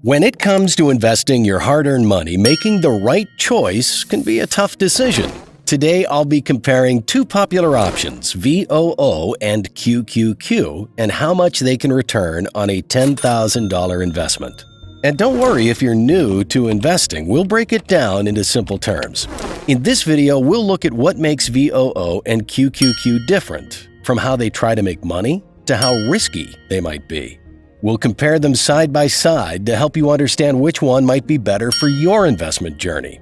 When it comes to investing your hard-earned money, making the right choice can be a tough decision. Today, I'll be comparing two popular options, VOO and QQQ, and how much they can return on a $10,000 investment. And don't worry if you're new to investing, we'll break it down into simple terms. In this video, we'll look at what makes VOO and QQQ different, from how they try to make money to how risky they might be. We'll compare them side by side to help you understand which one might be better for your investment journey.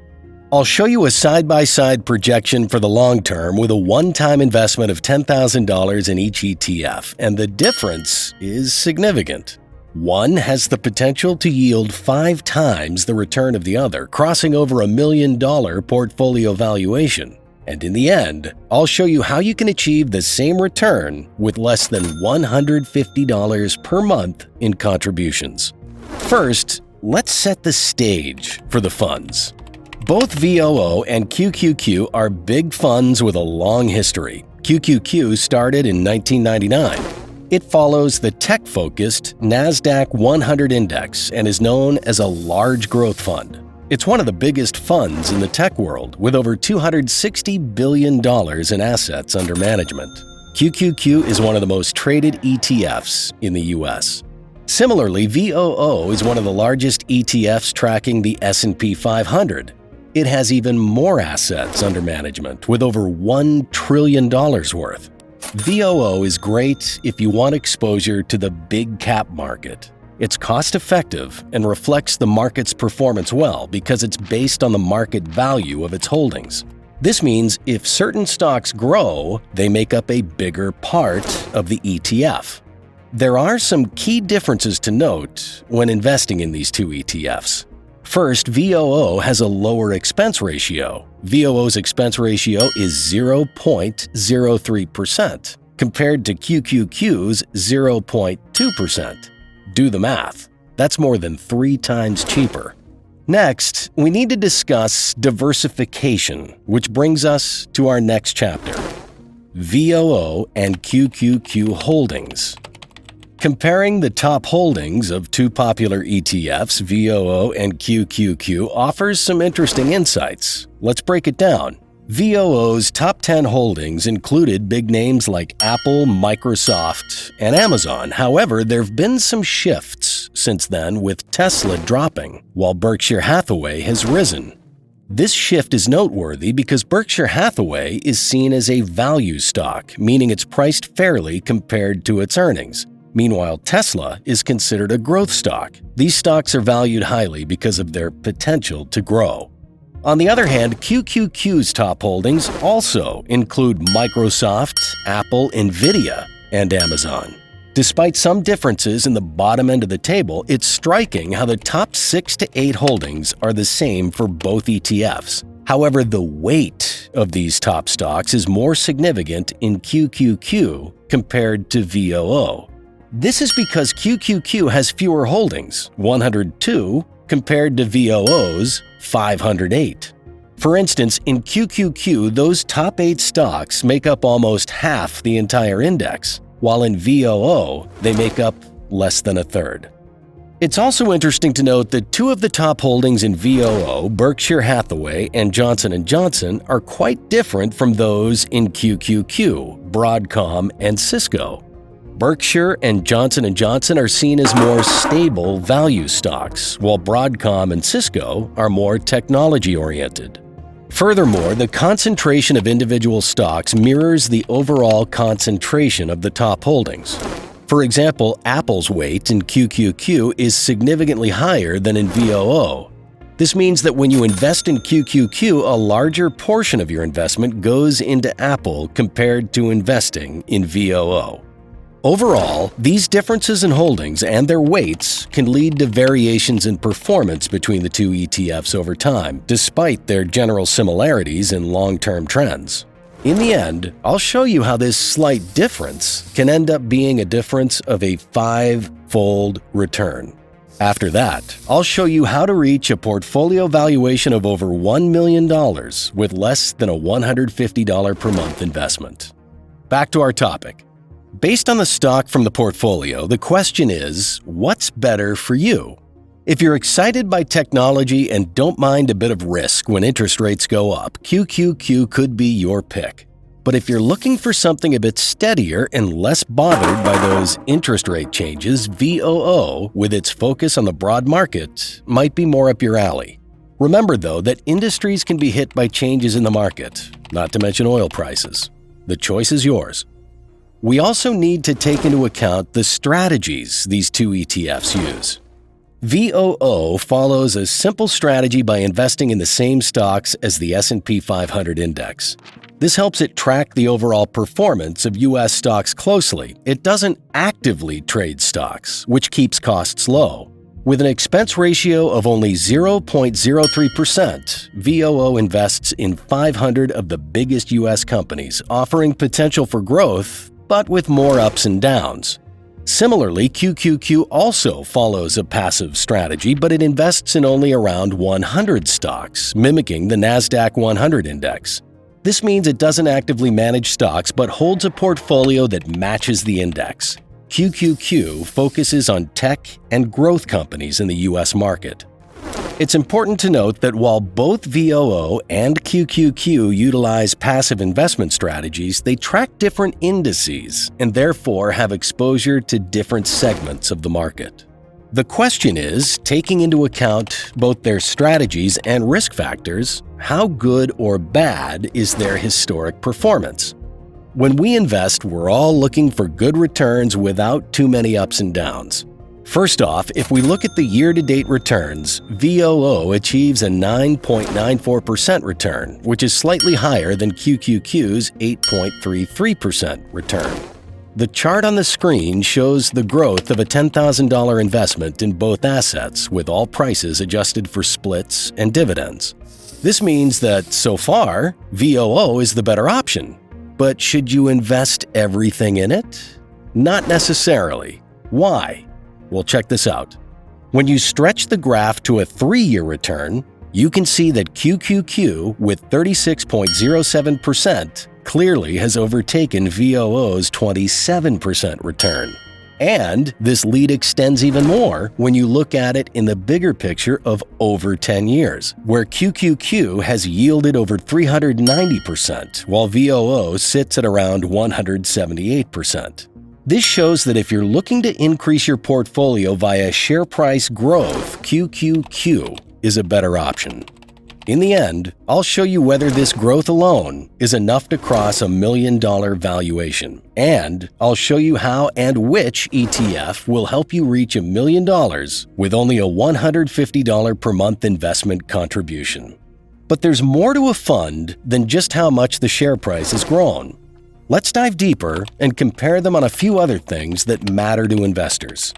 I'll show you a side-by-side projection for the long term with a one-time investment of $10,000 in each ETF, and the difference is significant. One has the potential to yield 5 times the return of the other, crossing over $1 million portfolio valuation. And in the end, I'll show you how you can achieve the same return with less than $150 per month in contributions. First, let's set the stage for the funds. Both VOO and QQQ are big funds with a long history. QQQ started in 1999. It follows the tech-focused NASDAQ 100 index and is known as a large growth fund. It's one of the biggest funds in the tech world, with over $260 billion in assets under management. QQQ is one of the most traded ETFs in the US. Similarly, VOO is one of the largest ETFs tracking the S&P 500. It has even more assets under management, with over $1 trillion worth. VOO is great if you want exposure to the big cap market. It's cost-effective and reflects the market's performance well because it's based on the market value of its holdings. This means if certain stocks grow, they make up a bigger part of the ETF. There are some key differences to note when investing in these two ETFs. First, VOO has a lower expense ratio. VOO's expense ratio is 0.03%, compared to QQQ's 0.2%. Do the math. That's more than 3 times cheaper. Next, we need to discuss diversification, which brings us to our next chapter. VOO and QQQ holdings. Comparing the top holdings of two popular ETFs, VOO and QQQ, offers some interesting insights. Let's break it down. VOO's top 10 holdings included big names like Apple, Microsoft, and Amazon. However, there have been some shifts since then, with Tesla dropping, while Berkshire Hathaway has risen. This shift is noteworthy because Berkshire Hathaway is seen as a value stock, meaning it's priced fairly compared to its earnings. Meanwhile, Tesla is considered a growth stock. These stocks are valued highly because of their potential to grow. On the other hand, QQQ's top holdings also include Microsoft, Apple, Nvidia, and Amazon. Despite some differences in the bottom end of the table, it's striking how the top 6 to 8 holdings are the same for both ETFs. However, the weight of these top stocks is more significant in QQQ compared to VOO. This is because QQQ has fewer holdings, 102, compared to VOO's 508. For instance, in QQQ, those top 8 stocks make up almost half the entire index, while in VOO, they make up less than a third. It's also interesting to note that 2 of the top holdings in VOO, Berkshire Hathaway and Johnson & Johnson, are quite different from those in QQQ, Broadcom and Cisco. Berkshire and Johnson & Johnson are seen as more stable value stocks, while Broadcom and Cisco are more technology-oriented. Furthermore, the concentration of individual stocks mirrors the overall concentration of the top holdings. For example, Apple's weight in QQQ is significantly higher than in VOO. This means that when you invest in QQQ, a larger portion of your investment goes into Apple compared to investing in VOO. Overall, these differences in holdings and their weights can lead to variations in performance between the two ETFs over time, despite their general similarities in long-term trends. In the end, I'll show you how this slight difference can end up being a difference of a 5-fold return. After that, I'll show you how to reach a portfolio valuation of over $1 million with less than a $150 per month investment. Back to our topic. Based on the stock from the portfolio, the question is, what's better for you? If you're excited by technology and don't mind a bit of risk when interest rates go up, QQQ could be your pick. But if you're looking for something a bit steadier and less bothered by those interest rate changes, VOO, with its focus on the broad market, might be more up your alley. Remember, though, that industries can be hit by changes in the market, not to mention oil prices. The choice is yours. We also need to take into account the strategies these two ETFs use. VOO follows a simple strategy by investing in the same stocks as the S&P 500 index. This helps it track the overall performance of U.S. stocks closely. It doesn't actively trade stocks, which keeps costs low. With an expense ratio of only 0.03%, VOO invests in 500 of the biggest U.S. companies, offering potential for growth, but with more ups and downs. Similarly, QQQ also follows a passive strategy, but it invests in only around 100 stocks, mimicking the NASDAQ 100 index. This means it doesn't actively manage stocks, but holds a portfolio that matches the index. QQQ focuses on tech and growth companies in the U.S. market. It's important to note that while both VOO and QQQ utilize passive investment strategies, they track different indices and therefore have exposure to different segments of the market. The question is, taking into account both their strategies and risk factors, how good or bad is their historic performance? When we invest, we're all looking for good returns without too many ups and downs. First off, if we look at the year-to-date returns, VOO achieves a 9.94% return, which is slightly higher than QQQ's 8.33% return. The chart on the screen shows the growth of a $10,000 investment in both assets, with all prices adjusted for splits and dividends. This means that, so far, VOO is the better option. But should you invest everything in it? Not necessarily. Why? Well, check this out. When you stretch the graph to a 3-year return, you can see that QQQ, with 36.07%, clearly has overtaken VOO's 27% return. And this lead extends even more when you look at it in the bigger picture of over 10 years, where QQQ has yielded over 390%, while VOO sits at around 178%. This shows that if you're looking to increase your portfolio via share price growth, QQQ is a better option. In the end, I'll show you whether this growth alone is enough to cross $1 million valuation, and I'll show you how and which ETF will help you reach $1 million with only a $150 per month investment contribution. But there's more to a fund than just how much the share price has grown. Let's dive deeper and compare them on a few other things that matter to investors.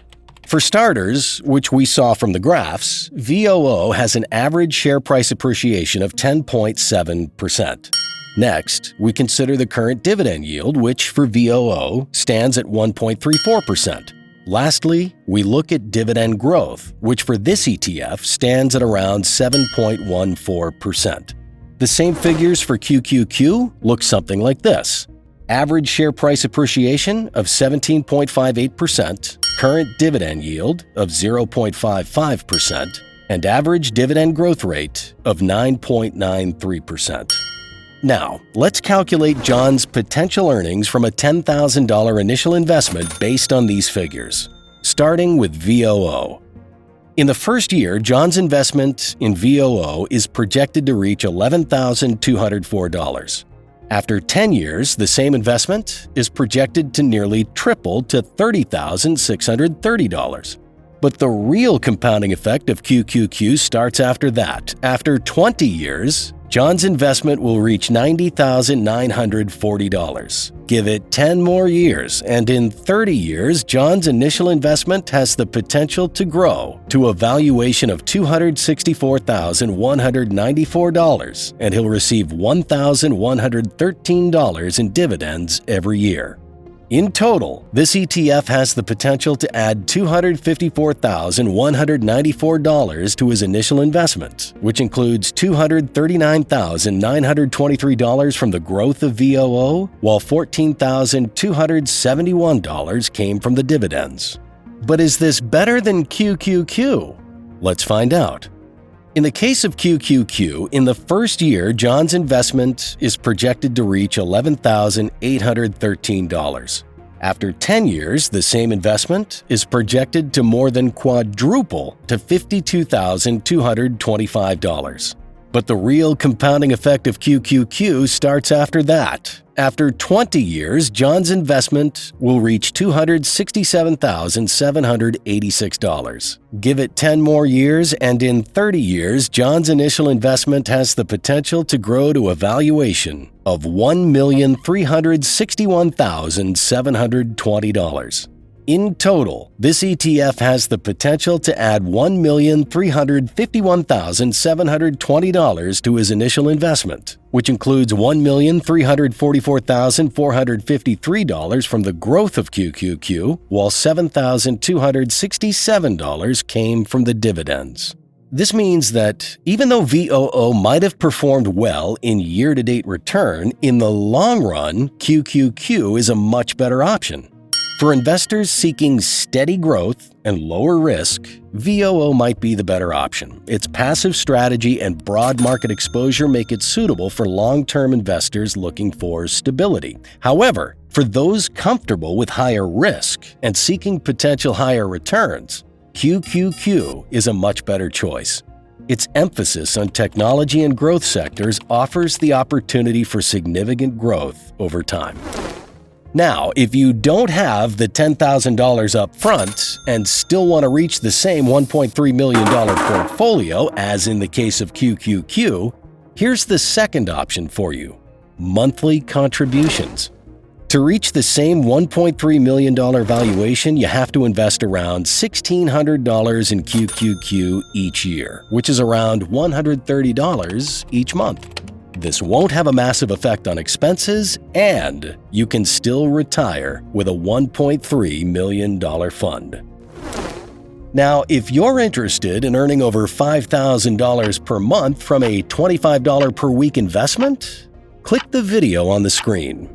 For starters, which we saw from the graphs, VOO has an average share price appreciation of 10.7%. Next, we consider the current dividend yield, which for VOO stands at 1.34%. Lastly, we look at dividend growth, which for this ETF stands at around 7.14%. The same figures for QQQ look something like this. Average share price appreciation of 17.58%, current dividend yield of 0.55%, and average dividend growth rate of 9.93%. Now, let's calculate John's potential earnings from a $10,000 initial investment based on these figures, starting with VOO. In the first year, John's investment in VOO is projected to reach $11,204. After 10 years, the same investment is projected to nearly triple to $30,630. But the real compounding effect of QQQ starts after that. After 20 years, John's investment will reach $90,940. Give it 10 more years, and in 30 years, John's initial investment has the potential to grow to a valuation of $264,194, and he'll receive $1,113 in dividends every year. In total, this ETF has the potential to add $254,194 to his initial investment, which includes $239,923 from the growth of VOO, while $14,271 came from the dividends. But is this better than QQQ? Let's find out. In the case of QQQ, in the first year, John's investment is projected to reach $11,813. After 10 years, the same investment is projected to more than quadruple to $52,225. But the real compounding effect of QQQ starts after that. After 20 years, John's investment will reach $267,786. Give it 10 more years, and in 30 years, John's initial investment has the potential to grow to a valuation of $1,361,720. In total, this ETF has the potential to add $1,351,720 to his initial investment, which includes $1,344,453 from the growth of QQQ, while $7,267 came from the dividends. This means that even though VOO might have performed well in year-to-date return, in the long run, QQQ is a much better option. For investors seeking steady growth and lower risk, VOO might be the better option. Its passive strategy and broad market exposure make it suitable for long-term investors looking for stability. However, for those comfortable with higher risk and seeking potential higher returns, QQQ is a much better choice. Its emphasis on technology and growth sectors offers the opportunity for significant growth over time. Now, if you don't have the $10,000 up front and still want to reach the same $1.3 million portfolio as in the case of QQQ, here's the second option for you: monthly contributions. To reach the same $1.3 million valuation, you have to invest around $1,600 in QQQ each year, which is around $130 each month. This won't have a massive effect on expenses, and you can still retire with a $1.3 million fund. Now, if you're interested in earning over $5,000 per month from a $25 per week investment, click the video on the screen.